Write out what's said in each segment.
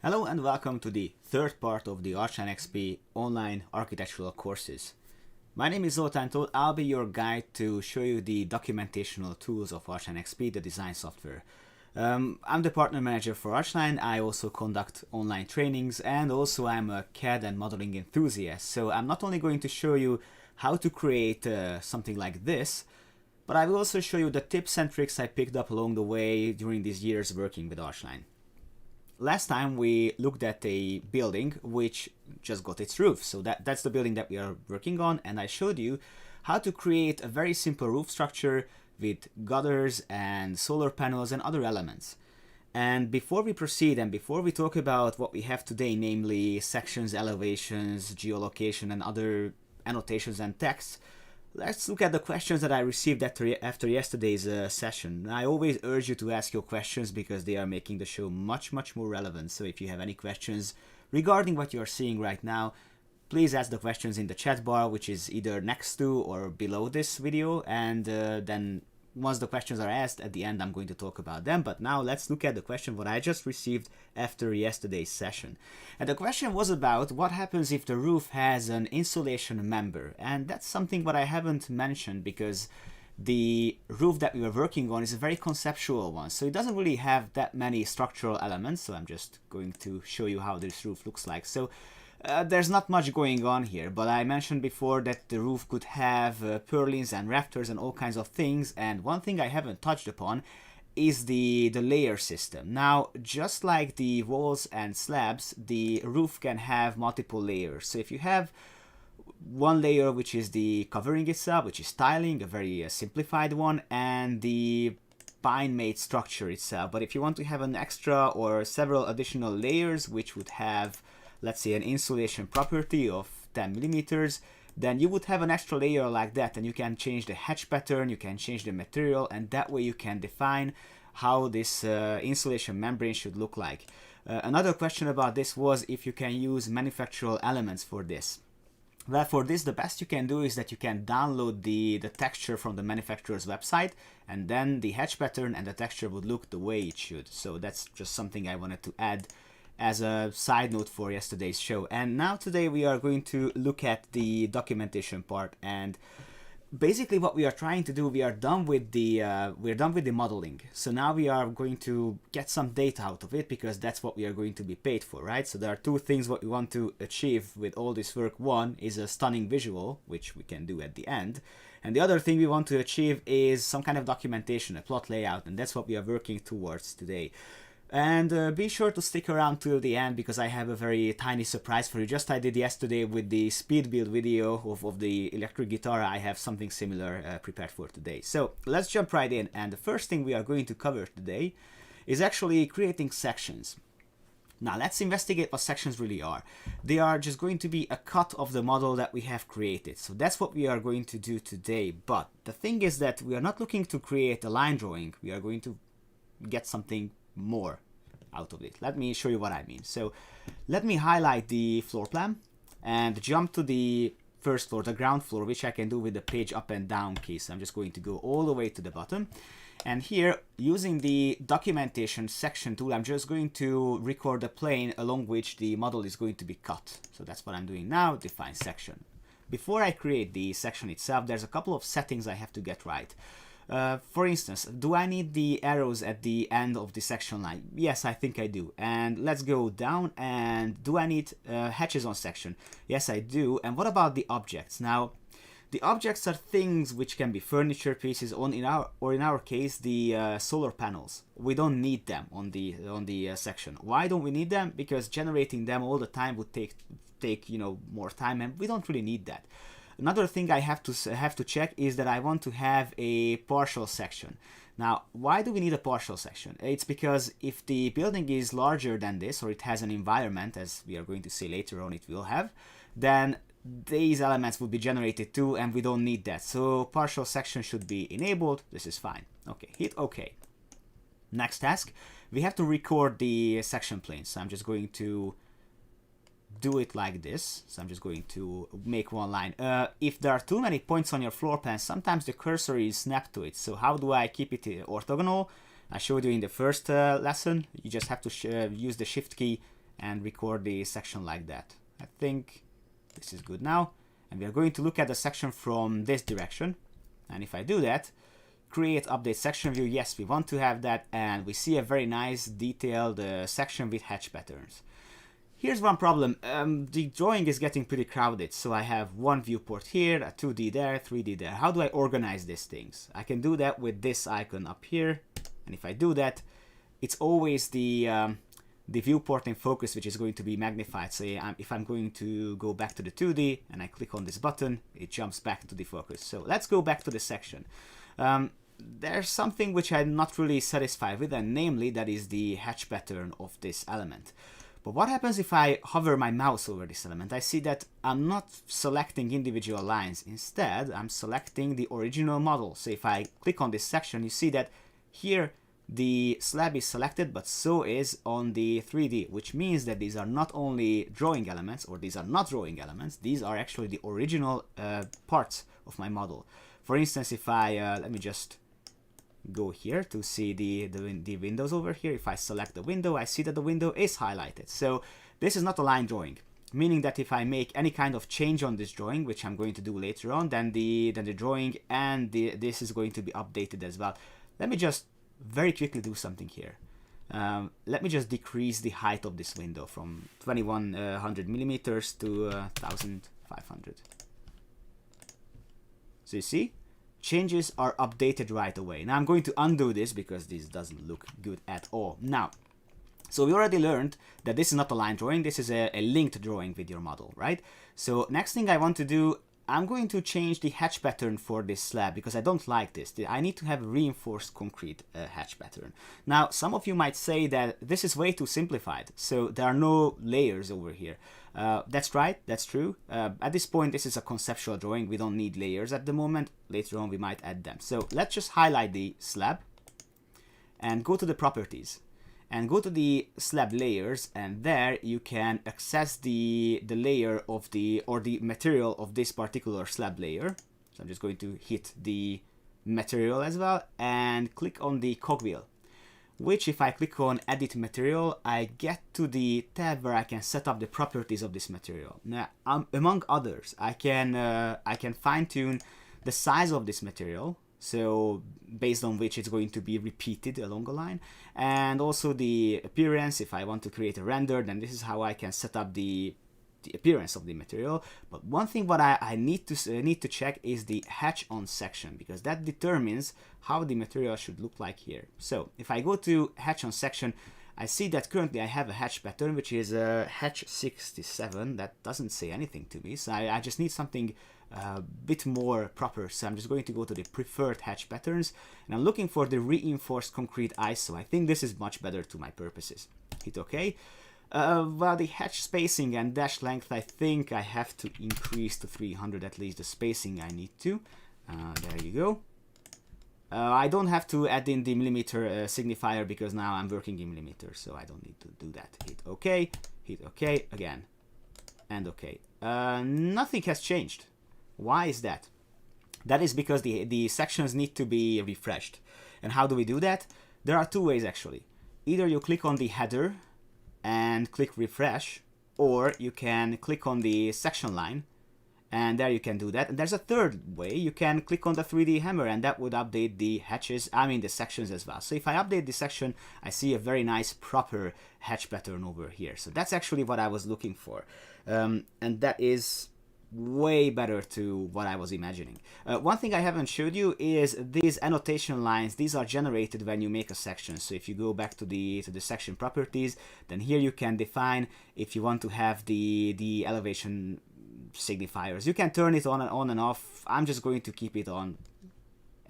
Hello and welcome to the third part of the ARCHLine.XP online architectural courses. My name is Zoltán Tóth. I'll be your guide to show you the documentational tools of ARCHLine.XP, the design software. I'm the partner manager for ARCHLine. I also conduct online trainings, and also I'm a CAD and modeling enthusiast. So I'm not only going to show you how to create something like this, but I will also show you the tips and tricks I picked up along the way during these years working with ARCHLine. Last time we looked at a building which just got its roof, so that's the building that we are working on, and I showed you how to create a very simple roof structure with gutters and solar panels and other elements. And before we proceed and before we talk about what we have today, namely sections, elevations, geolocation and other annotations and texts, let's look at the questions that I received after yesterday's session. I always urge you to ask your questions because they are making the show much more relevant. So if you have any questions regarding what you are seeing right now, please ask the questions in the chat bar, which is either next to or below this video, and then once the questions are asked at the end, I'm going to talk about them. But now let's look at the question what I just received after yesterday's session. And the question was about what happens if the roof has an insulation member. And that's something what I haven't mentioned because the roof that we were working on is a very conceptual one. So it doesn't really have that many structural elements. So I'm just going to show you how this roof looks like. So there's not much going on here, but I mentioned before that the roof could have purlins and rafters and all kinds of things, and one thing I haven't touched upon is the layer system. Now, just like the walls and slabs, the roof can have multiple layers. So if you have one layer which is the covering itself, which is tiling, a very simplified one, and the pine-made structure itself. But if you want to have an extra or several additional layers which would have, let's say, an insulation property of 10 millimeters, then you would have an extra layer like that, and you can change the hatch pattern, you can change the material, and that way you can define how this insulation membrane should look like. Another question about this was if you can use manufactural elements for this. Well, for this, the best you can do is that you can download the texture from the manufacturer's website, and then the hatch pattern and the texture would look the way it should. So that's just something I wanted to add as a side note for yesterday's show. And now today we are going to look at the documentation part, and basically what we are trying to do, we are done with the modeling. So now we are going to get some data out of it because that's what we are going to be paid for, right? So there are two things what we want to achieve with all this work. One is a stunning visual, which we can do at the end, and the other thing we want to achieve is some kind of documentation, a plot layout, and that's what we are working towards today. And be sure to stick around till the end because I have a very tiny surprise for you. Just I did yesterday with the speed build video of the electric guitar. I have something similar prepared for today. So let's jump right in. And the first thing we are going to cover today is actually creating sections. Now let's investigate what sections really are. They are just going to be a cut of the model that we have created. So that's what we are going to do today. But the thing is that we are not looking to create a line drawing. We are going to get something more out of it. Let me show you what I mean. So let me highlight the floor plan and jump to the first floor, the ground floor, which I can do with the page up and down key. So I'm just going to go all the way to the bottom, and here using the documentation section tool, I'm just going to record the plane along which the model is going to be cut. So that's what I'm doing now. Define section. Before I create the section itself, there's a couple of settings I have to get right. For instance, do I need the arrows at the end of the section line? Yes, I think I do. And let's go down, and do I need hatches on section? Yes, I do. And what about the objects? Now, the objects are things which can be furniture pieces, in our case, the solar panels. We don't need them on the section. Why don't we need them? Because generating them all the time would take more time, and we don't really need that. Another thing I have to check is that I want to have a partial section. Now, why do we need a partial section? It's because if the building is larger than this, or it has an environment, as we are going to see later on it will have, then these elements will be generated too, and we don't need that. So partial section should be enabled. This is fine. Okay, hit OK. Next task, we have to record the section plane. So I'm just going to do it like this. So I'm just going to make one line. If there are too many points on your floor plan, sometimes the cursor is snapped to it. So how do I keep it orthogonal? I showed you in the first lesson. You just have to use the shift key and record the section like that. I think this is good now. And we are going to look at the section from this direction. And if I do that, create update section view, yes, we want to have that, and we see a very nice detailed section with hatch patterns. Here's one problem. The drawing is getting pretty crowded, so I have one viewport here, a 2D there, 3D there. How do I organize these things? I can do that with this icon up here, and if I do that, it's always the viewport in focus which is going to be magnified. So if I'm going to go back to the 2D and I click on this button, it jumps back to the focus. So let's go back to the section. There's something which I'm not really satisfied with, and namely that is the hatch pattern of this element. But what happens if I hover my mouse over this element? I see that I'm not selecting individual lines. Instead, I'm selecting the original model. So if I click on this section, you see that here the slab is selected, but so is on the 3D, which means that these are not only drawing elements, or these are not drawing elements, these are actually the original parts of my model. For instance, if I, let me just go here to see the windows over here. If I select the window, I see that the window is highlighted. So this is not a line drawing, meaning that if I make any kind of change on this drawing, which I'm going to do later on, then the drawing and this is going to be updated as well. Let me just very quickly do something here. Let me just decrease the height of this window from 2100 millimeters to 1500. So you see, changes are updated right away. Now I'm going to undo this because this doesn't look good at all. Now, so we already learned that this is not a line drawing, this is a linked drawing with your model, right? So next thing I want to do, I'm going to change the hatch pattern for this slab because I don't like this. I need to have a reinforced concrete hatch pattern. Now, some of you might say that this is way too simplified, so there are no layers over here. That's right, that's true. At this point, this is a conceptual drawing. We don't need layers at the moment. Later on, we might add them. So let's just highlight the slab and go to the properties. And go to the slab layers, and there you can access the layer of the material of this particular slab layer. So I'm just going to hit the material as well and click on the cogwheel, which if I click on edit material, I get to the tab where I can set up the properties of this material. Now, among others, I can fine-tune the size of this material, so based on which it's going to be repeated along a line, and also the appearance. If I want to create a render, then this is how I can set up the appearance of the material. But one thing what I need to check is the hatch on section, because that determines how the material should look like here. So if I go to hatch on section, I see that currently I have a hatch pattern which is hatch 67. That doesn't say anything to me, so I just need something a bit more proper. So I'm just going to go to the preferred hatch patterns, and I'm looking for the reinforced concrete ISO. I think this is much better to my purposes. Hit OK. Well, the hatch spacing and dash length, I think I have to increase to 300 at least. The spacing I need to. There you go. I don't have to add in the millimeter signifier because now I'm working in millimeters, so I don't need to do that. Hit OK, hit OK again, and OK. Nothing has changed. Why is that? That is because the sections need to be refreshed. And how do we do that? There are two ways actually. Either you click on the header and click refresh, or you can click on the section line, and there you can do that. And there's a third way. You can click on the 3D hammer, and that would update the hatches, the sections as well. So if I update the section, I see a very nice proper hatch pattern over here. So that's actually what I was looking for. And that is way better to what I was imagining. One thing I haven't showed you is these annotation lines. These are generated when you make a section. So if you go back to the section properties, then here you can define if you want to have the elevation signifiers. You can turn it on and off. I'm just going to keep it on.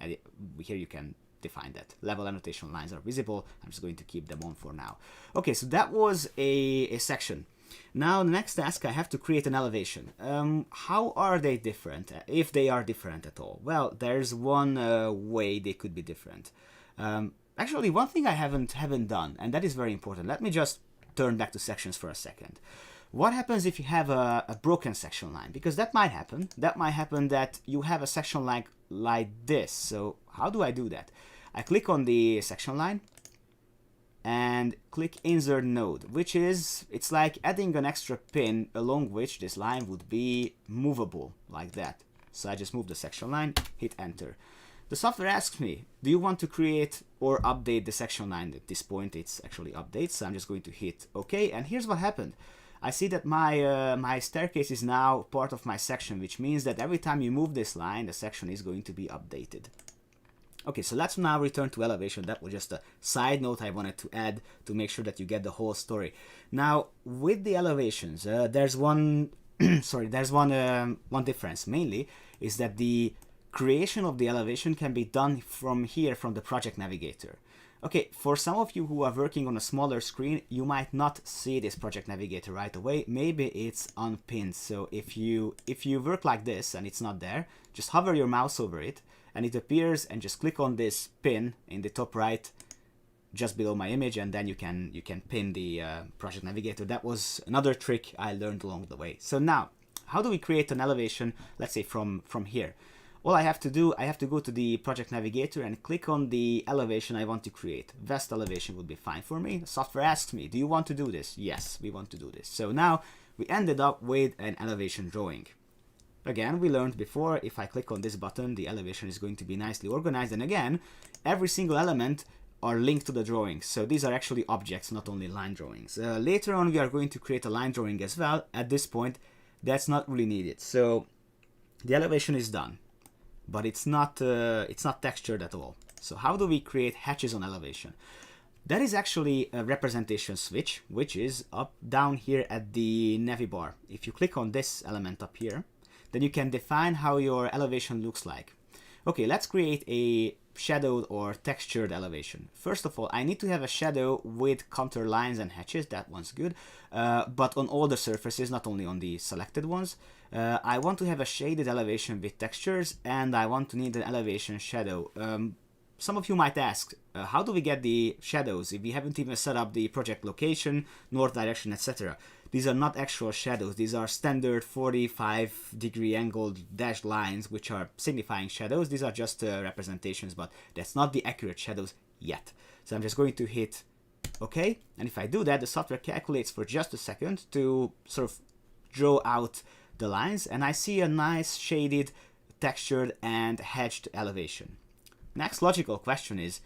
Here you can define that. Level annotation lines are visible. I'm just going to keep them on for now. Okay, so that was a section. Now the next task, I have to create an elevation. How are they different, if they are different at all? Well, there's one way they could be different. Actually, one thing I haven't done, and that is very important. Let me just turn back to sections for a second. What happens if you have a broken section line? Because that might happen. That might happen that you have a section line like this. So how do I do that? I click on the section line, and click insert node, which is, it's like adding an extra pin along which this line would be movable like that. So I just move the section line, hit enter. The software asks me, do you want to create or update the section line? At this point it's actually updates, so I'm just going to hit OK, and here's what happened. I see that my staircase is now part of my section, which means that every time you move this line, the section is going to be updated. Okay, so let's now return to elevation. That was just a side note I wanted to add to make sure that you get the whole story. Now, with the elevations, there's one one difference. Mainly is that the creation of the elevation can be done from here, from the project navigator. Okay, for some of you who are working on a smaller screen, you might not see this project navigator right away. Maybe it's unpinned. So if you work like this and it's not there, just hover your mouse over it and it appears, and just click on this pin in the top right just below my image, and then you can pin the project navigator. That was another trick I learned along the way. So now, how do we create an elevation, let's say from here? All I have to do, I have to go to the project navigator and click on the elevation I want to create. West elevation would be fine for me. The software asks me, do you want to do this? Yes, we want to do this. So now we ended up with an elevation drawing. Again, we learned before, if I click on this button, the elevation is going to be nicely organized. And again, every single element are linked to the drawings. So these are actually objects, not only line drawings. Later on, we are going to create a line drawing as well. At this point, that's not really needed. So the elevation is done, but it's not textured at all. So how do we create hatches on elevation? That is actually a representation switch, which is up down here at the navbar. If you click on this element up here, then you can define how your elevation looks like. Okay, let's create a shadowed or textured elevation. First of all, I need to have a shadow with contour lines and hatches. That one's good, but on all the surfaces, not only on the selected ones. I want to have a shaded elevation with textures, and I want to need an elevation shadow. Some of you might ask, how do we get the shadows if we haven't even set up the project location, north direction, etc.? These are not actual shadows. These are standard 45-degree angled dashed lines, which are signifying shadows. These are just representations, but that's not the accurate shadows yet. So I'm just going to hit OK. And if I do that, the software calculates for just a second to sort of draw out the lines. And I see a nice shaded, textured, and hatched elevation. Next logical question is,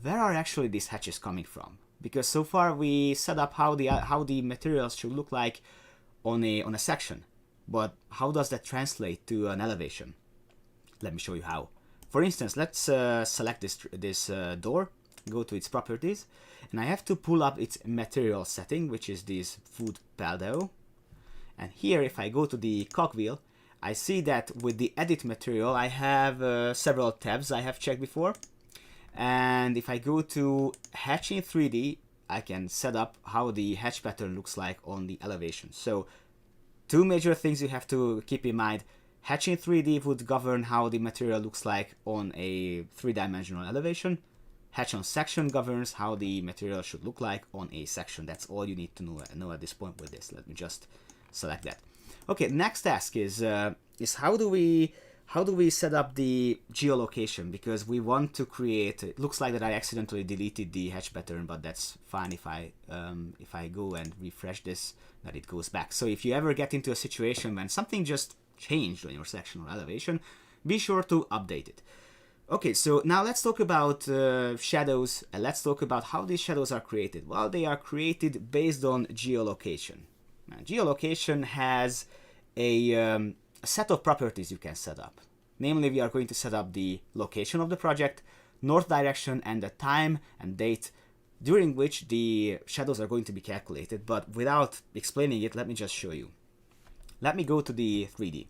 where are actually these hatches coming from? Because so far we set up how the materials should look like on a section, but how does that translate to an elevation? Let me show you how. For instance, let's select this door, go to its properties, and I have to pull up its material setting, which is this food paldo. And here, if I go to the cogwheel, I see that with the edit material, I have several tabs I have checked before. And if I go to hatch in 3D, I can set up how the hatch pattern looks like on the elevation. So two major things you have to keep in mind. Hatch in 3D would govern how the material looks like on a three-dimensional elevation. Hatch on section governs how the material should look like on a section. That's all you need to know at this point with this. Let me just select that. Okay, next task is how do we set up the geolocation, because we want to create, it looks like that I accidentally deleted the hatch pattern, but that's fine if I go and refresh this, that it goes back. So if you ever get into a situation when something just changed on your section or elevation, be sure to update it. Okay, so now let's talk about shadows, and let's talk about how these shadows are created. Well, they are created based on geolocation. Now, geolocation has a set of properties you can set up. Namely, we are going to set up the location of the project, north direction, and the time and date during which the shadows are going to be calculated. But without explaining it, let me just show you. Let me go to the 3D.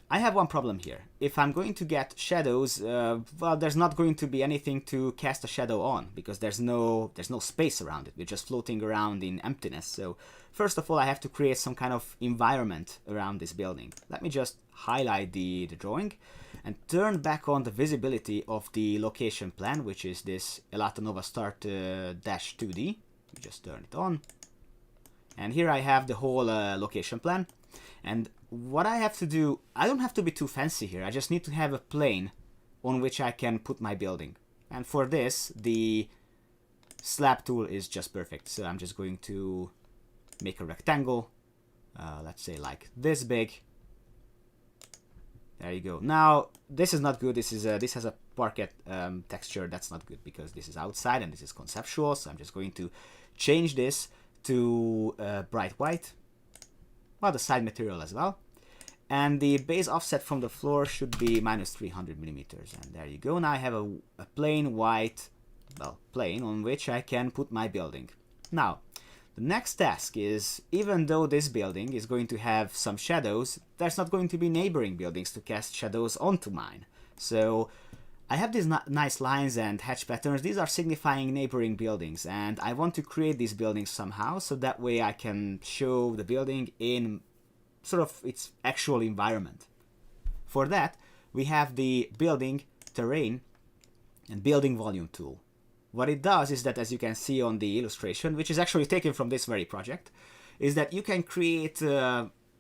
I have one problem here. If I'm going to get shadows, well, there's not going to be anything to cast a shadow on, because there's no space around it. We're just floating around in emptiness. So first of all, I have to create some kind of environment around this building. Let me just highlight the drawing and turn back on the visibility of the location plan, which is this Elata Nova Start -2D. Just turn it on. And here I have the whole location plan. And what I have to do, I don't have to be too fancy here. I just need to have a plane on which I can put my building. And for this, the slab tool is just perfect. So I'm just going to make a rectangle, let's say like this big. There you go. Now this is not good. This has a parquet texture. That's not good because this is outside and this is conceptual. So I'm just going to change this to bright white. Well, the side material as well. And the base offset from the floor should be minus 300 millimeters. And there you go. Now I have a plain white, well, plane on which I can put my building. Now, the next task is, even though this building is going to have some shadows, there's not going to be neighboring buildings to cast shadows onto mine. So I have these nice lines and hatch patterns. These are signifying neighboring buildings, and I want to create these buildings somehow, so that way I can show the building in sort of its actual environment. For that, we have the building, terrain, and building volume tool. What it does is that, as you can see on the illustration, which is actually taken from this very project, is that you can create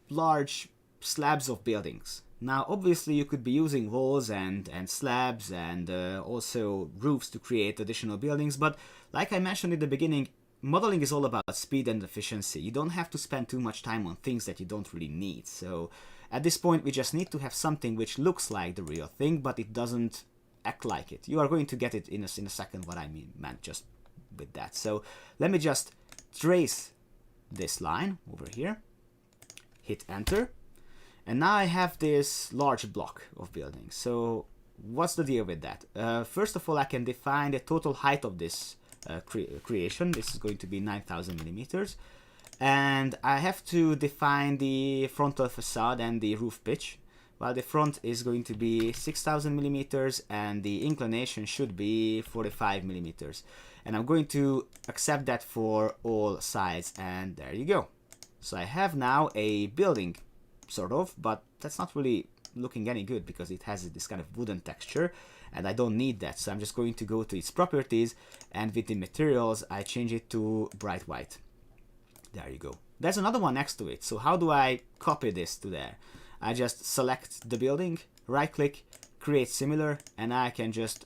large slabs of buildings. Now, obviously, you could be using walls and slabs and also roofs to create additional buildings, but like I mentioned in the beginning, modeling is all about speed and efficiency. You don't have to spend too much time on things that you don't really need. So at this point, we just need to have something which looks like the real thing, but it doesn't act like it. You are going to get it in a second what I meant just with that. So let me just trace this line over here, hit enter, and now I have this large block of buildings. So what's the deal with that? First of all, I can define the total height of this creation. This is going to be 9,000 millimeters, and I have to define the frontal facade and the roof pitch. Well, the front is going to be 6,000 millimeters and the inclination should be 45 millimeters. And I'm going to accept that for all sides, and there you go. So I have now a building, sort of, but that's not really looking any good because it has this kind of wooden texture and I don't need that. So I'm just going to go to its properties, and with the materials, I change it to bright white. There you go. There's another one next to it. So how do I copy this to there? I just select the building, right click, create similar, and I can just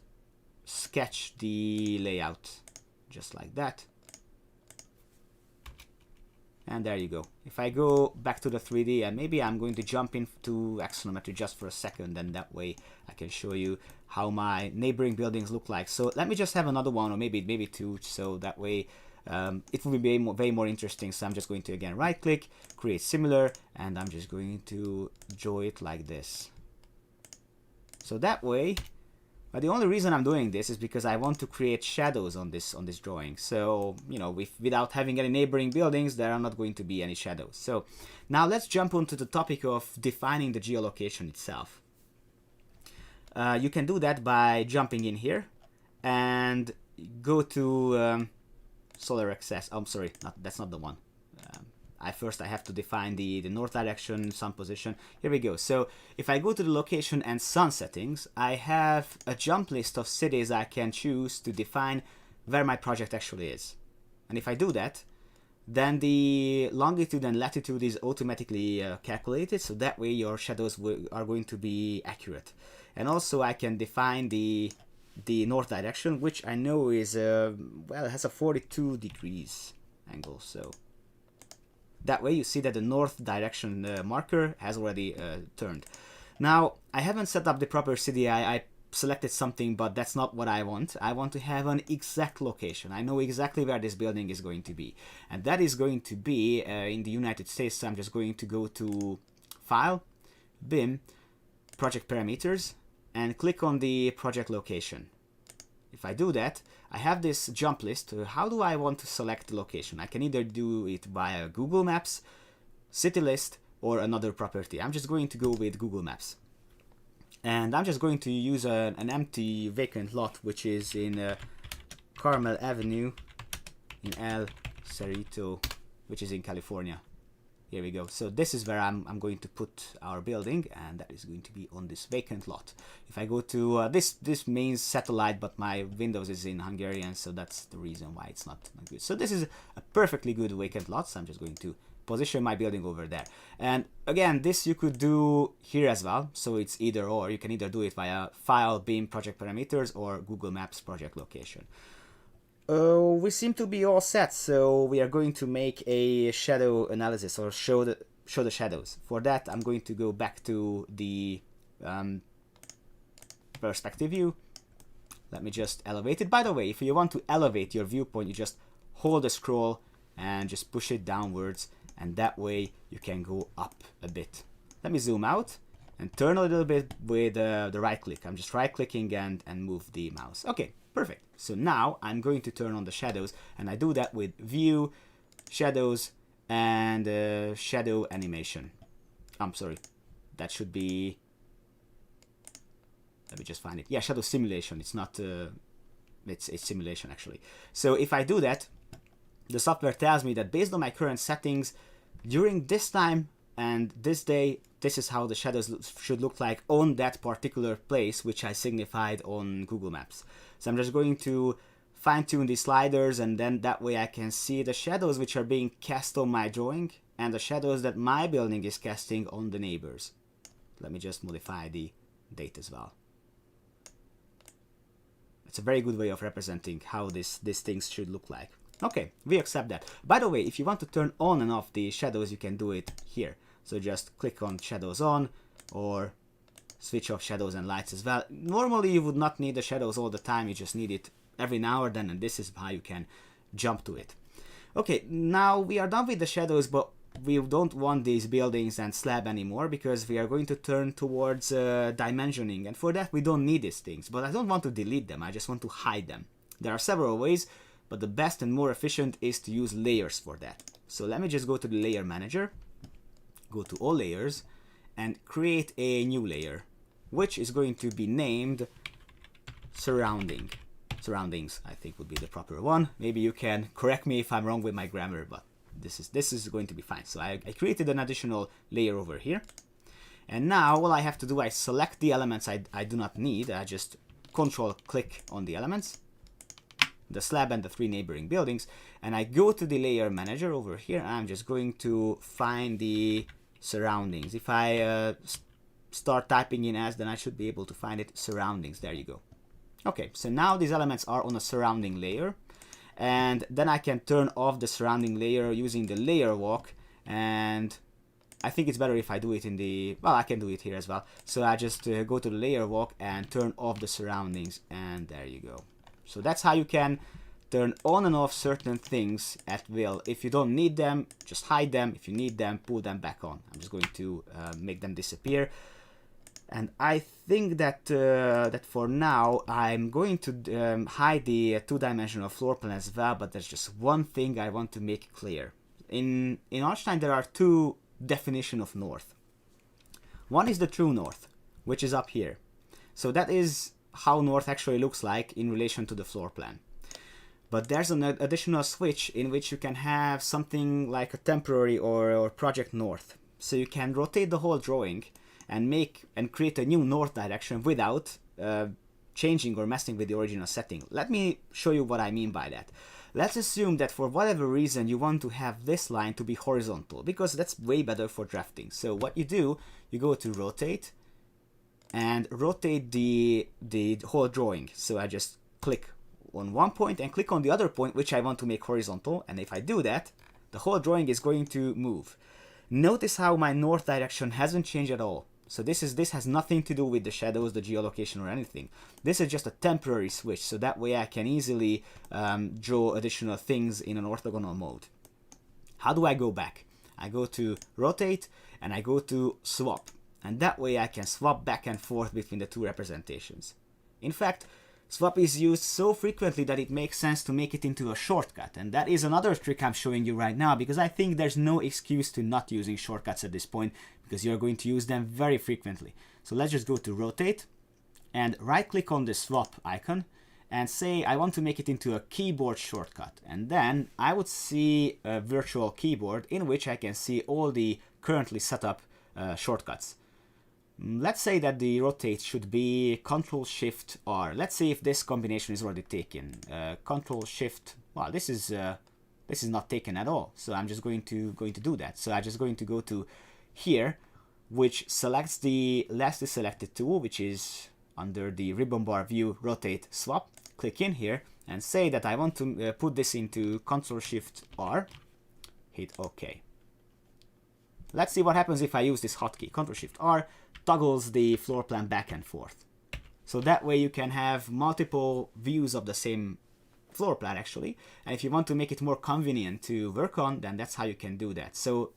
sketch the layout just like that. And there you go. If I go back to the 3D, and maybe I'm going to jump into axonometry just for a second, and that way I can show you how my neighboring buildings look like. So let me just have another one, or maybe two, so that way it will be way more interesting. So I'm just going to again right click, create similar, and I'm just going to draw it like this. So that way, but the only reason I'm doing this is because I want to create shadows on this drawing. So, you know, without having any neighboring buildings, there are not going to be any shadows. So now let's jump onto the topic of defining the geolocation itself. You can do that by jumping in here and go to solar access. I'm sorry, that's not the one. I have to define the north direction, sun position. Here we go. So if I go to the location and sun settings, I have a jump list of cities I can choose to define where my project actually is. And if I do that, then the longitude and latitude is automatically calculated, so that way your shadows are going to be accurate. And also I can define the north direction, which I know is well, it has a 42 degrees angle. So that way you see that the north direction marker has already turned. Now I haven't set up the proper city. I selected something, but that's not what I want. I want to have an exact location. I know exactly where this building is going to be, and that is going to be in the United States. So I'm just going to go to File, BIM, Project Parameters, and click on the project location. If I do that, I have this jump list. How do I want to select the location? I can either do it via Google Maps, City List, or another property. I'm just going to go with Google Maps. And I'm just going to use an empty vacant lot, which is in Carmel Avenue in El Cerrito, which is in California. Here we go. So this is where I'm going to put our building, and that is going to be on this vacant lot. If I go to this means satellite, but my Windows is in Hungarian, so that's the reason why it's not good. So this is a perfectly good vacant lot, so I'm just going to position my building over there. And again, this you could do here as well, so it's either or. You can either do it via File, BIM, Project Parameters, or Google Maps Project Location. We seem to be all set, so we are going to make a shadow analysis or show the shadows. For that, I'm going to go back to the perspective view. Let me just elevate it. By the way, if you want to elevate your viewpoint, you just hold the scroll and just push it downwards, and that way you can go up a bit. Let me zoom out and turn a little bit with the right click. I'm just right clicking and move the mouse. Okay, perfect. So now I'm going to turn on the shadows, and I do that with view, shadows, and shadow animation. I'm sorry, that should be, let me just find it. Yeah, shadow simulation. It's not, it's simulation actually. So if I do that, the software tells me that based on my current settings, during this time and this day, this is how the shadows should look like on that particular place, which I signified on Google Maps. So I'm just going to fine-tune the sliders, and then that way I can see the shadows which are being cast on my drawing and the shadows that my building is casting on the neighbors. Let me just modify the date as well. It's a very good way of representing how these things should look like. Okay, we accept that. By the way, if you want to turn on and off the shadows, you can do it here. So just click on shadows on, or switch off shadows and lights as well. Normally you would not need the shadows all the time, you just need it every now and then, and this is how you can jump to it. Okay, now we are done with the shadows, but we don't want these buildings and slab anymore, because we are going to turn towards dimensioning, and for that we don't need these things. But I don't want to delete them, I just want to hide them. There are several ways, but the best and more efficient is to use layers for that. So let me just go to the layer manager, go to all layers, and create a new layer, which is going to be named surroundings, I think would be the proper one. Maybe you can correct me if I'm wrong with my grammar, but this is going to be fine. So I created an additional layer over here, and now all I have to do, I select the elements I do not need. I just control click on the elements, the slab and the 3 neighboring buildings, and I go to the layer manager over here. I'm just going to find the surroundings. If I start typing in as, then I should be able to find it, surroundings. There you go. Okay, so now these elements are on a surrounding layer, and then I can turn off the surrounding layer using the layer walk, and I think it's better if I do it in the, well, I can do it here as well. So I just go to the layer walk and turn off the surroundings, and there you go. So that's how you can turn on and off certain things at will. If you don't need them, just hide them. If you need them, pull them back on. I'm just going to make them disappear. And I think that that for now I'm going to hide the 2-dimensional floor plan as well, but there's just one thing I want to make clear. In ARCHLine there are 2 definitions of north. One is the true north, which is up here. So that is how north actually looks like in relation to the floor plan. But there's an additional switch in which you can have something like a temporary or project north. So you can rotate the whole drawing and create a new north direction without changing or messing with the original setting. Let me show you what I mean by that. Let's assume that for whatever reason you want to have this line to be horizontal, because that's way better for drafting. So what you do, you go to rotate and rotate the whole drawing. So I just click on one point and click on the other point which I want to make horizontal, and if I do that, the whole drawing is going to move. Notice how my north direction hasn't changed at all. So this has nothing to do with the shadows, the geolocation, or anything. This is just a temporary switch, so that way I can easily draw additional things in an orthogonal mode. How do I go back? I go to rotate and I go to swap, and that way I can swap back and forth between the 2 representations. In fact, swap is used so frequently that it makes sense to make it into a shortcut, and that is another trick I'm showing you right now, because I think there's no excuse to not using shortcuts at this point, because you're going to use them very frequently. So let's just go to rotate and right click on the swap icon and say I want to make it into a keyboard shortcut, and then I would see a virtual keyboard in which I can see all the currently set up shortcuts. Let's say that the rotate should be Ctrl-Shift-R. Let's see if this combination is already taken. Ctrl-Shift. Wow, this is not taken at all. So I'm just going to do that. So I'm just going to go to here, which selects the lastly selected tool, which is under the ribbon bar view, rotate, swap. Click in here, and say that I want to put this into Ctrl-Shift-R, hit OK. Let's see what happens if I use this hotkey. Ctrl-Shift-R toggles the floor plan back and forth. So that way you can have multiple views of the same floor plan actually. And if you want to make it more convenient to work on, then that's how you can do that. So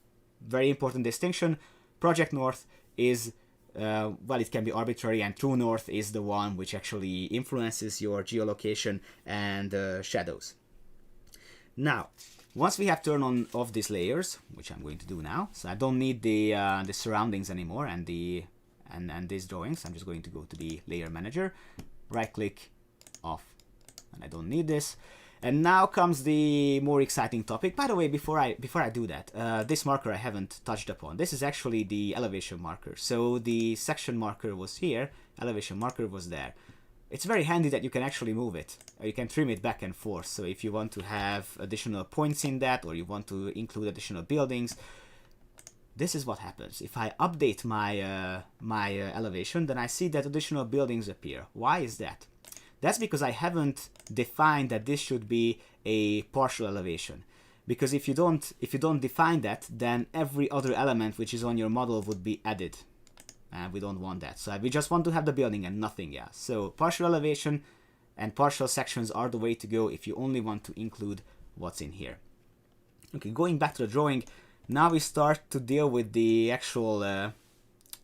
very important distinction. Project North is, well, it can be arbitrary, and True North is the one which actually influences your geolocation and shadows. Now, once we have turned on off these layers, which I'm going to do now, so I don't need the surroundings anymore and these drawings. I'm just going to go to the layer manager, right click, off, and I don't need this. And now comes the more exciting topic. By the way, before I do that, this marker I haven't touched upon. This is actually the elevation marker. So the section marker was here, elevation marker was there. It's very handy that you can actually move it. You can trim it back and forth. So if you want to have additional points in that, or you want to include additional buildings, this is what happens. If I update my elevation, then I see that additional buildings appear. Why is that? That's because I haven't defined that this should be a partial elevation. Because if you don't define that, then every other element which is on your model would be added. And we don't want that. So we just want to have the building and nothing else. So partial elevation and partial sections are the way to go if you only want to include what's in here. Okay, going back to the drawing, now we start to deal with the actual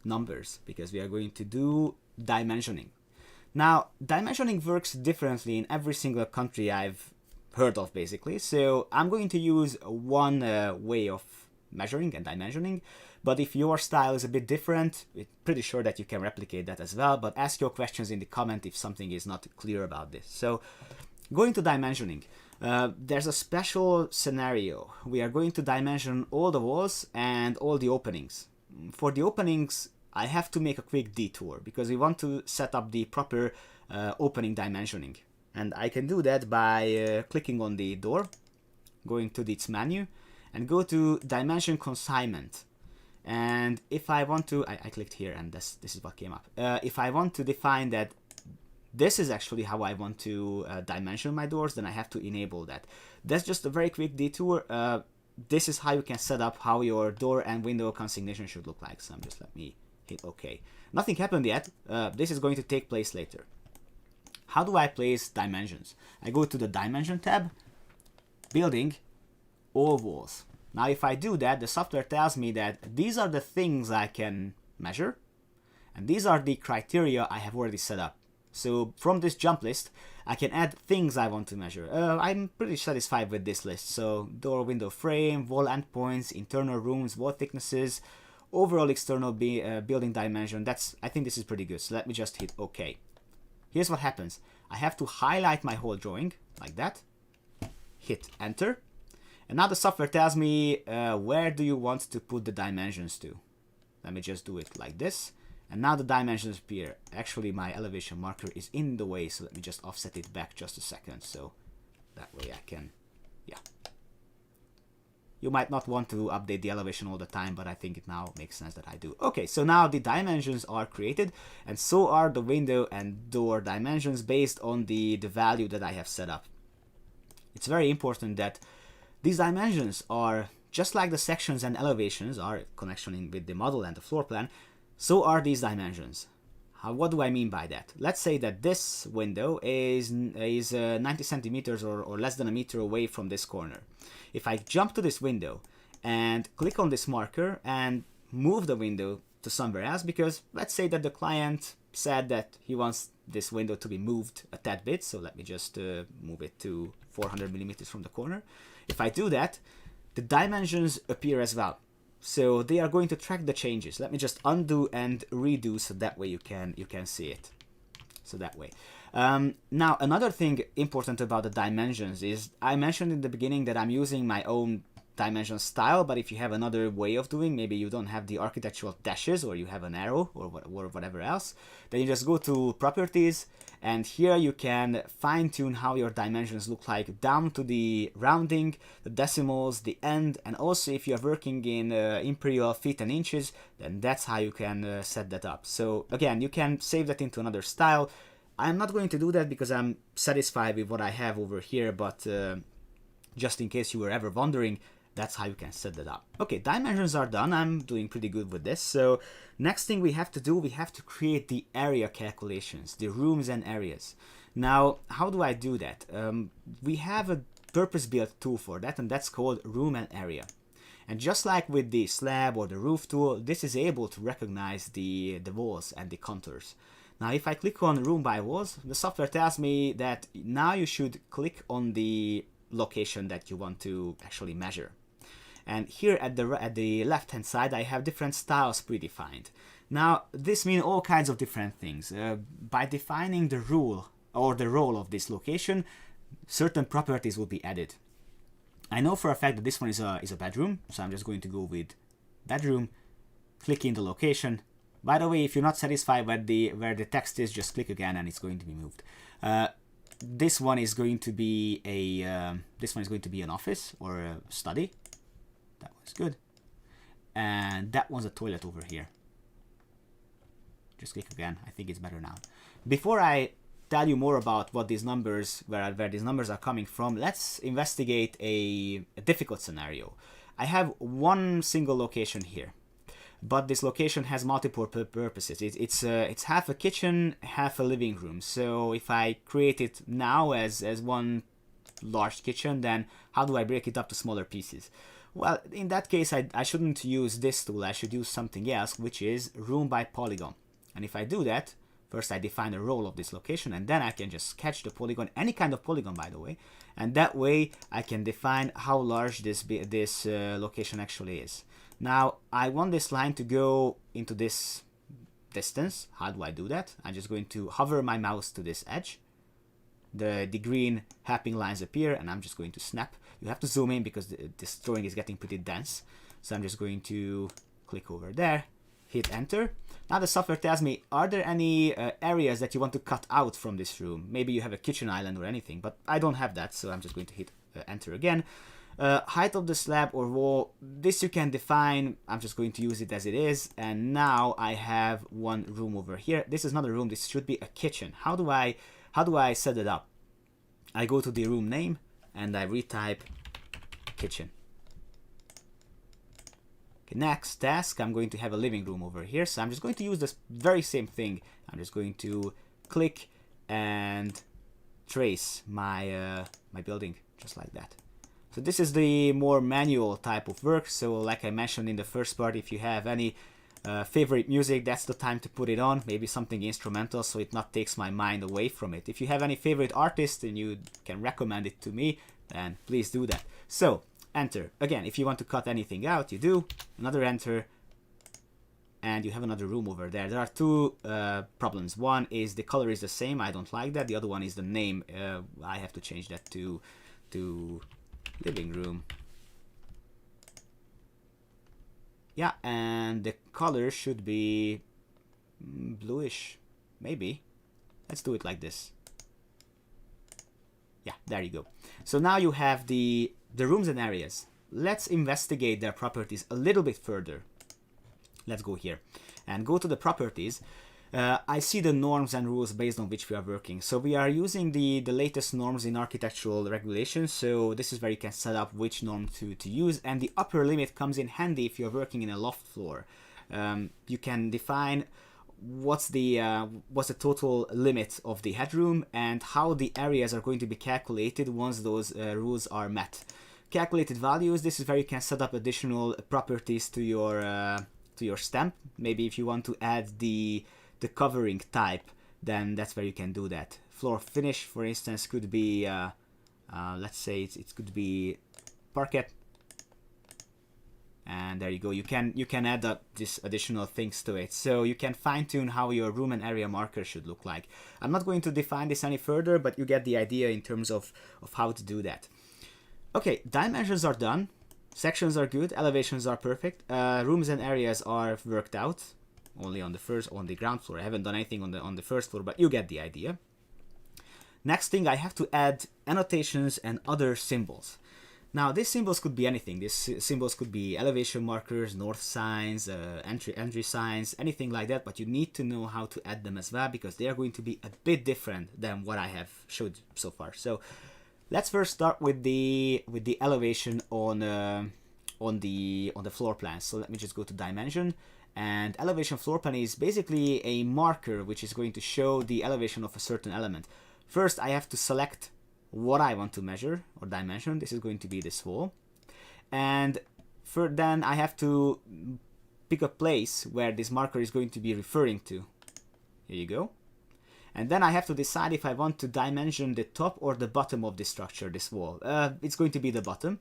numbers, because we are going to do dimensioning. Now, dimensioning works differently in every single country I've heard of, basically. So I'm going to use one way of measuring and dimensioning. But if your style is a bit different, I'm pretty sure that you can replicate that as well. But ask your questions in the comment if something is not clear about this. So going to dimensioning, there's a special scenario. We are going to dimension all the walls and all the openings. For the openings, I have to make a quick detour because we want to set up the proper opening dimensioning. And I can do that by clicking on the door, going to its menu, and go to Dimension Consignment. And if I want to, I clicked here and this is what came up. If I want to define that this is actually how I want to dimension my doors, then I have to enable that. That's just a very quick detour. This is how you can set up how your door and window consignation should look like. So just let me hit OK. Nothing happened yet. This is going to take place later. How do I place dimensions? I go to the Dimension tab, Building, All Walls. Now if I do that, the software tells me that these are the things I can measure, and these are the criteria I have already set up. So from this jump list, I can add things I want to measure. I'm pretty satisfied with this list. So door, window frame, wall endpoints, internal rooms, wall thicknesses, overall external building dimension. I think this is pretty good. So let me just hit OK. Here's what happens. I have to highlight my whole drawing like that, hit Enter. And now the software tells me where do you want to put the dimensions to. Let me just do it like this. And now the dimensions appear. Actually, my elevation marker is in the way, so let me just offset it back just a second. So that way I can, yeah. You might not want to update the elevation all the time, but I think it now makes sense that I do. Okay, so now the dimensions are created, and so are the window and door dimensions based on the value that I have set up. It's very important that these dimensions are just like the sections and elevations are connectioning with the model and the floor plan, so are these dimensions. What do I mean by that? Let's say that this window is 90 centimeters or less than a meter away from this corner. If I jump to this window and click on this marker and move the window to somewhere else, because let's say that the client said that he wants this window to be moved a tad bit, so let me just move it to 400 millimeters from the corner. If I do that, the dimensions appear as well. So they are going to track the changes. Let me just undo and redo so that way you can see it. So that way. Now another thing important about the dimensions is I mentioned in the beginning that I'm using my own dimension style, but if you have another way of doing, maybe you don't have the architectural dashes or you have an arrow or whatever else, then you just go to Properties, and here you can fine-tune how your dimensions look like down to the rounding, the decimals, the end, and also if you're working in imperial feet and inches, then that's how you can set that up. So again, you can save that into another style. I'm not going to do that because I'm satisfied with what I have over here, but just in case you were ever wondering, that's how you can set that up. Okay, dimensions are done. I'm doing pretty good with this. So next thing we have to do, we have to create the area calculations, the rooms and areas. Now, how do I do that? We have a purpose-built tool for that, and that's called room and area. And just like with the slab or the roof tool, this is able to recognize the walls and the contours. Now, if I click on room by walls, the software tells me that now you should click on the location that you want to actually measure. And here at the left hand side, I have different styles predefined. Now, this means all kinds of different things. By defining the rule or the role of this location, certain properties will be added. I know for a fact that this one is a bedroom, so I'm just going to go with bedroom, click in the location. By the way, if you're not satisfied with where the text is, just click again and it's going to be moved. This one is going to be an office or a study. That one's good. And that one's a toilet over here. Just click again. I think it's better now. Before I tell you more about what these numbers, where these numbers are coming from, let's investigate a difficult scenario. I have one single location here, but this location has multiple purposes. It's half a kitchen, half a living room. So if I create it now as one large kitchen, then how do I break it up to smaller pieces? Well, in that case, I shouldn't use this tool. I should use something else, which is room by polygon. And if I do that, first I define the role of this location, and then I can just sketch the polygon, any kind of polygon, by the way. And that way I can define how large this location actually is. Now, I want this line to go into this distance. How do I do that? I'm just going to hover my mouse to this edge. The green helping lines appear, and I'm just going to snap. You have to zoom in because this drawing is getting pretty dense. So I'm just going to click over there, hit enter. Now the software tells me, are there any areas that you want to cut out from this room? Maybe you have a kitchen island or anything, but I don't have that, so I'm just going to hit enter again. Height of the slab or wall, this you can define. I'm just going to use it as it is, and now I have one room over here. This is not a room, this should be a kitchen. How do I set it up? I go to the room name and I retype kitchen. Okay, next task, I'm going to have a living room over here, so I'm just going to use this very same thing. I'm just going to click and trace my my building just like that. So this is the more manual type of work. So like I mentioned in the first part, if you have any favorite music, that's the time to put it on. Maybe something instrumental, so it not takes my mind away from it. If you have any favorite artist and you can recommend it to me, then please do that. So enter. Again, if you want to cut anything out, you do. Another enter. And you have another room over there. There are two problems. One is the color is the same. I don't like that. The other one is the name. I have to change that to living room. Yeah, and the color should be bluish, maybe. Let's do it like this. Yeah, there you go. So now you have the rooms and areas. Let's investigate their properties a little bit further. Let's go here and go to the properties. I see the norms and rules based on which we are working. So we are using the latest norms in architectural regulations. So this is where you can set up which norm to use. And the upper limit comes in handy if you're working in a loft floor. You can define what's the total limit of the headroom and how the areas are going to be calculated once those rules are met. Calculated values, this is where you can set up additional properties to your stamp. Maybe if you want to add the covering type, then that's where you can do that. Floor finish, for instance, could be let's say it could be parquet, and there you go. You can add up this additional things to it, so you can fine-tune how your room and area marker should look like. I'm not going to define this any further, but you get the idea in terms of how to do that. Okay, dimensions are done, sections are good, elevations are perfect, rooms and areas are worked out. Only on the ground floor. I haven't done anything on the first floor, but you get the idea. Next thing, I have to add annotations and other symbols. Now, these symbols could be anything. These symbols could be elevation markers, north signs, entry signs, anything like that, but you need to know how to add them as well, because they are going to be a bit different than what I have showed so far. So let's first start with the elevation on the floor plan. So let me just go to dimension, and elevation floor plan is basically a marker which is going to show the elevation of a certain element. First, I have to select what I want to measure or dimension. This is going to be this wall, and then I have to pick a place where this marker is going to be referring to. Here you go. And then I have to decide if I want to dimension the top or the bottom of this structure, this wall. It's going to be the bottom.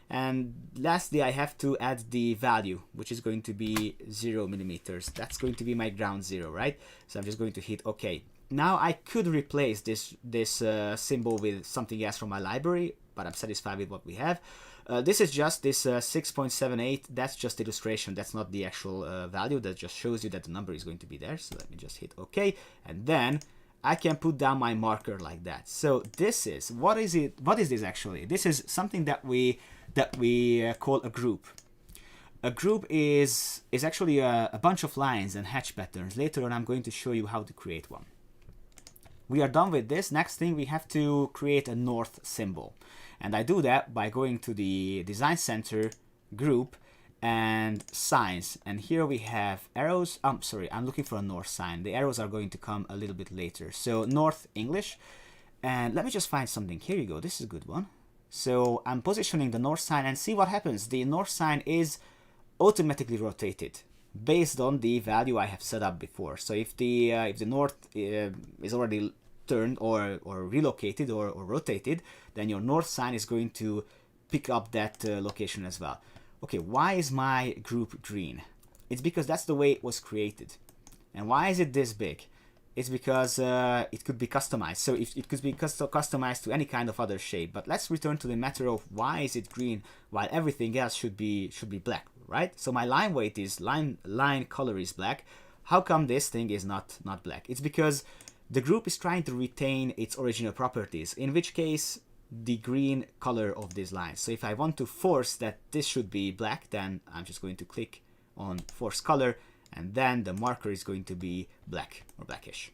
And lastly, I have to add the value, which is going to be 0 millimeters. That's going to be my ground zero, right? So I'm just going to hit OK. Now I could replace this symbol with something else from my library, but I'm satisfied with what we have. This is just this 6.78. That's just illustration. That's not the actual value. That just shows you that the number is going to be there. So let me just hit OK, and then I can put down my marker like that. So this is, what is it? What is this actually? This is something that we call a group. A group is actually a bunch of lines and hatch patterns. Later on, I'm going to show you how to create one. We are done with this. Next thing, we have to create a north symbol. And I do that by going to the Design Center, Group, and Signs. And here we have arrows. Sorry, I'm looking for a north sign. The arrows are going to come a little bit later. So North English. And let me just find something. Here you go. This is a good one. So I'm positioning the north sign, and see what happens. The north sign is automatically rotated based on the value I have set up before. So if the north is already turned or relocated or rotated, then your north sign is going to pick up that location as well. Okay, why is my group green? It's because that's the way it was created. And why is it this big? It's because it could be customized. So if it could be customized to any kind of other shape. But let's return to the matter of why is it green while everything else should be black, right? So my line weight is line color is black. How come this thing is not black? It's because the group is trying to retain its original properties, in which case the green color of this line. So if I want to force that this should be black, then I'm just going to click on force color, and then the marker is going to be black or blackish.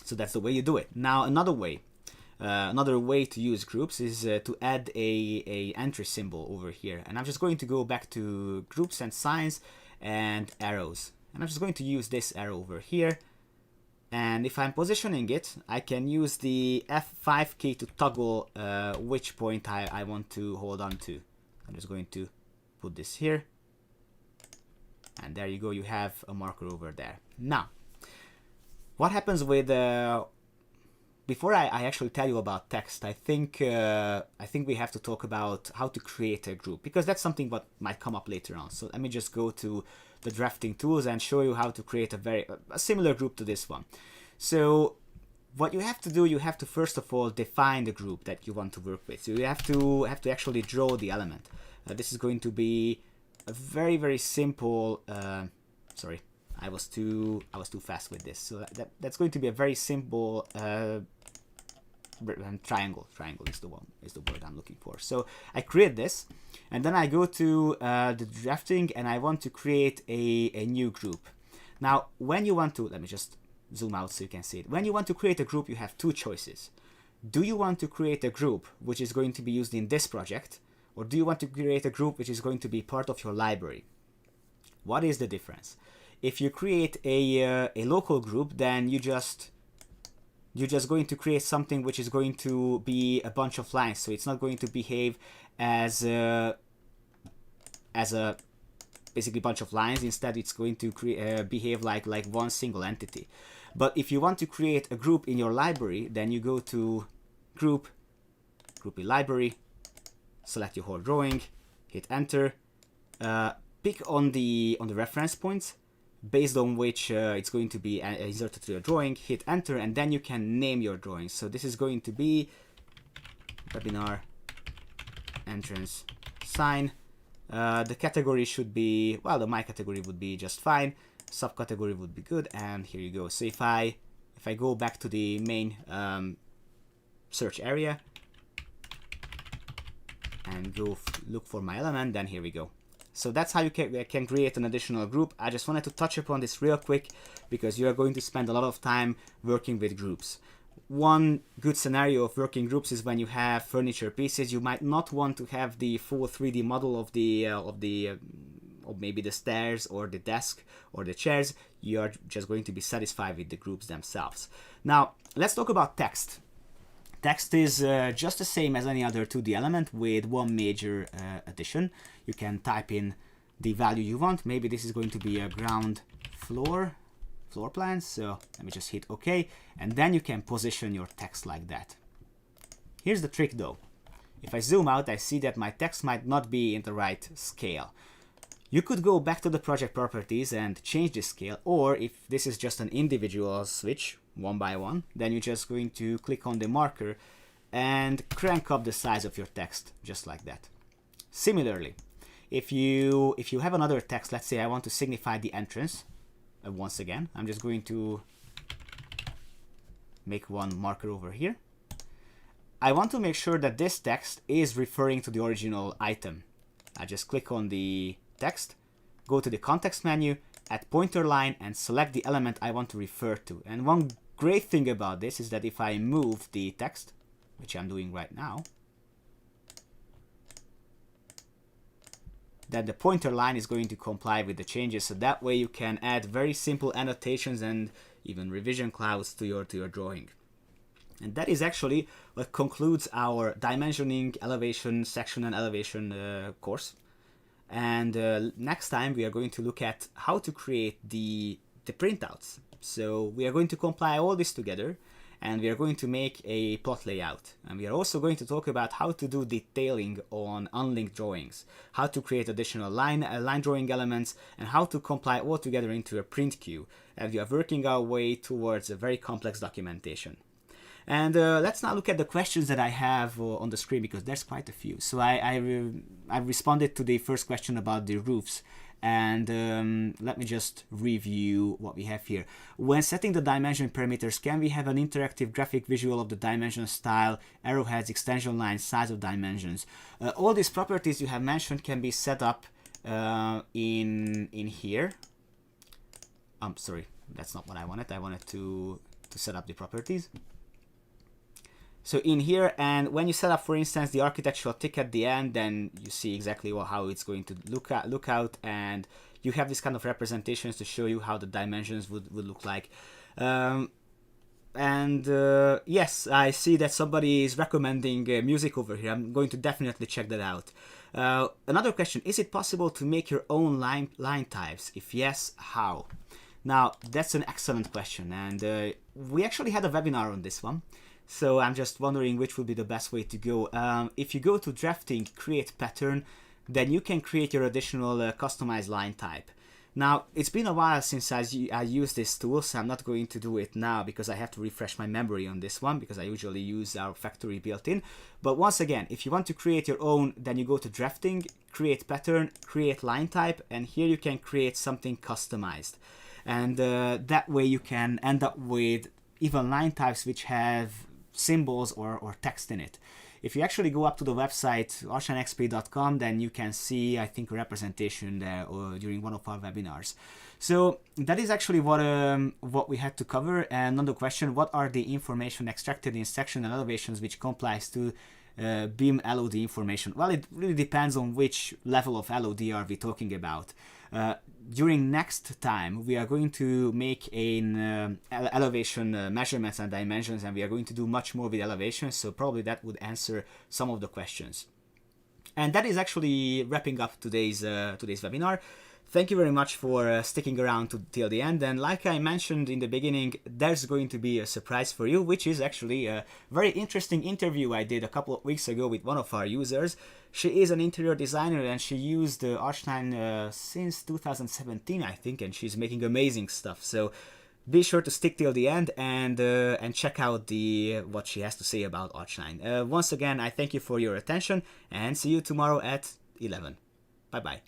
So that's the way you do it. Now another way to use groups is to add a entry symbol over here. And I'm just going to go back to groups and signs and arrows. And I'm just going to use this arrow over here. And if I'm positioning it, I can use the F5 key to toggle which point I want to hold on to. I'm just going to put this here. And there you go, you have a marker over there. Now, what happens with before I actually tell you about text, I think we have to talk about how to create a group, because that's something what might come up later on. So let me just go to the drafting tools and show you how to create a similar group to this one. So what you have to do, you have to first of all define the group that you want to work with. So you have to actually draw the element. This is going to be a very simple. Sorry, I was too fast with this. So that's going to be a very simple triangle. Triangle is the word I'm looking for. So I create this, and then I go to the drafting, and I want to create a new group. Now, when you want to, let me just zoom out so you can see it. When you want to create a group, you have two choices. Do you want to create a group which is going to be used in this project, or do you want to create a group which is going to be part of your library? What is the difference? If you create a local group, then you're just going to create something which is going to be a bunch of lines. So it's not going to behave as a basically bunch of lines. Instead, it's going to behave like one single entity. But if you want to create a group in your library, then you go to group in library, select your whole drawing, hit enter, pick on the reference points based on which it's going to be inserted to your drawing, hit enter, and then you can name your drawing. So this is going to be webinar entrance sign. The category should be, well, the my category would be just fine. Subcategory would be good, and here you go. So if I go back to the main search area, and go look for my element, then here we go. So that's how you can create an additional group. I just wanted to touch upon this real quick because you are going to spend a lot of time working with groups. One good scenario of working groups is when you have furniture pieces. You might not want to have the full 3D model of maybe the stairs or the desk or the chairs. You are just going to be satisfied with the groups themselves. Now let's talk about text. Text is just the same as any other 2D element with one major addition. You can type in the value you want. Maybe this is going to be a ground floor plan. So let me just hit OK. And then you can position your text like that. Here's the trick though. If I zoom out, I see that my text might not be in the right scale. You could go back to the project properties and change the scale, or if this is just an individual switch, one by one, then you're just going to click on the marker and crank up the size of your text, just like that. Similarly, if you have another text, let's say I want to signify the entrance, once again, I'm just going to make one marker over here. I want to make sure that this text is referring to the original item. I just click on the text, go to the context menu, add pointer line, and select the element I want to refer to. And one great thing about this is that if I move the text, which I'm doing right now, then the pointer line is going to comply with the changes. So that way you can add very simple annotations and even revision clouds to your drawing. And that is actually what concludes our dimensioning, elevation, section and elevation course. And next time we are going to look at how to create the printouts. So we are going to compile all this together, and we are going to make a plot layout. And we are also going to talk about how to do detailing on unlinked drawings, how to create additional line drawing elements, and how to compile all together into a print queue. And we are working our way towards a very complex documentation. And let's now look at the questions that I have on the screen, because there's quite a few. So I responded to the first question about the roofs. And let me just review what we have here. When setting the dimension parameters, can we have an interactive graphic visual of the dimension style, arrowheads, extension lines, size of dimensions? All these properties you have mentioned can be set up in here. I'm sorry, that's not what I wanted. I wanted to set up the properties. So in here, and when you set up, for instance, the architectural tick at the end, then you see exactly how it's going to look out, and you have this kind of representations to show you how the dimensions would look like. Yes, I see that somebody is recommending music over here. I'm going to definitely check that out. Another question, is it possible to make your own line types? If yes, how? Now, that's an excellent question, and we actually had a webinar on this one. So I'm just wondering which would be the best way to go. If you go to drafting, create pattern, then you can create your additional customized line type. Now, it's been a while since I used this tool, so I'm not going to do it now because I have to refresh my memory on this one, because I usually use our factory built-in. But once again, if you want to create your own, then you go to drafting, create pattern, create line type, and here you can create something customized. And that way you can end up with even line types which have symbols or text in it. If you actually go up to the website ARCHLineXP.com, then you can see, I think, a representation there during one of our webinars. So that is actually what we had to cover. And another question, what are the information extracted in section and elevations which complies to beam LOD information? Well, it really depends on which level of LOD are we talking about. During next time, we are going to make an elevation measurements and dimensions, and we are going to do much more with elevations, so probably that would answer some of the questions. And that is actually wrapping up today's webinar. Thank you very much for sticking around till the end. And like I mentioned in the beginning, there's going to be a surprise for you, which is actually a very interesting interview I did a couple of weeks ago with one of our users. She is an interior designer and she used ARCHLine since 2017, I think, and she's making amazing stuff. So be sure to stick till the end and check out what she has to say about ARCHLine. Once again, I thank you for your attention and see you tomorrow at 11. Bye-bye.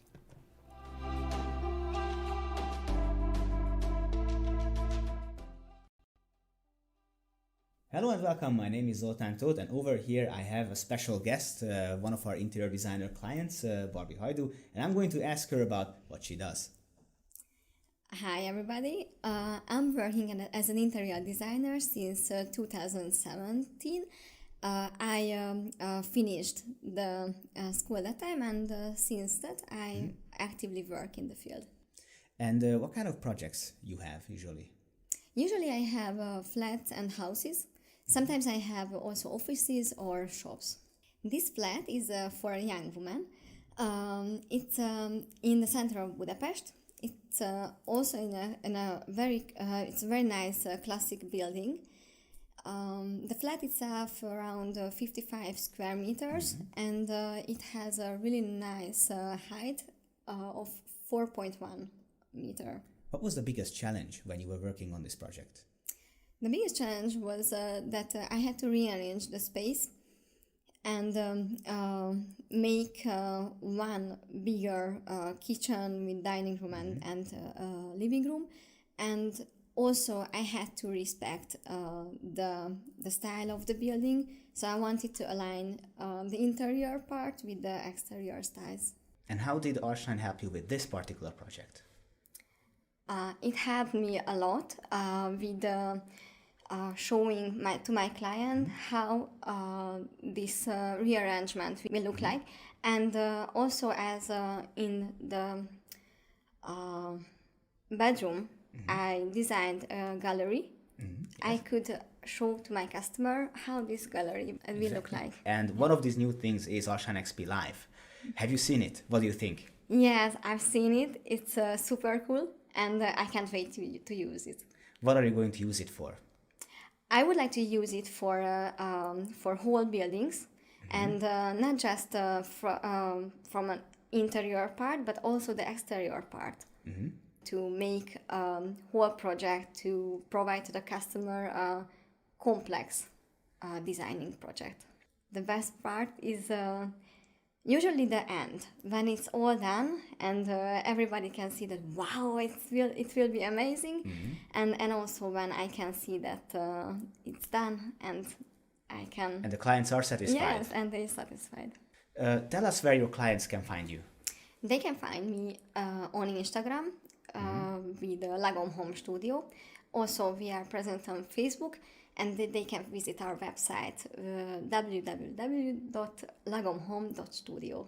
Hello and welcome, my name is Zoltán Tóth, and over here I have a special guest, one of our interior designer clients, Barbie Hajdu, and I'm going to ask her about what she does. Hi everybody, I'm working as an interior designer since 2017. I finished the school that time, and since that I actively work in the field. And what kind of projects you have usually? Usually I have flats and houses. Sometimes I have also offices or shops. This flat is for a young woman. It's in the center of Budapest. It's also in a very it's a very nice classic building. The flat itself around 55 square meters, and it has a really nice height of 4.1 meter. What was the biggest challenge when you were working on this project? The biggest challenge was that I had to rearrange the space and make one bigger kitchen with dining room and living room, and also I had to respect the style of the building, so I wanted to align the interior part with the exterior styles. And how did ARCHLine help you with this particular project? It helped me a lot with showing to my client how this rearrangement will look like, and also as in the bedroom I designed a gallery. I could show to my customer how this gallery will look like. And one of these new things is ARCHLineXP Live. Have you seen it? What do you think? Yes, I've seen it. It's super cool, and I can't wait to use it. What are you going to use it for? I would like to use it for whole buildings, and not just from an interior part, but also the exterior part. To make a whole project, to provide to the customer a complex designing project. The best part is usually the end, when it's all done and everybody can see that, wow, it will be amazing, and also when I can see that it's done and I can... And the clients are satisfied. Yes, and they're satisfied. Tell us where your clients can find you. They can find me on Instagram with Lagom Home Studio. Also, we are present on Facebook, and they can visit our website www.lagomhome.studio.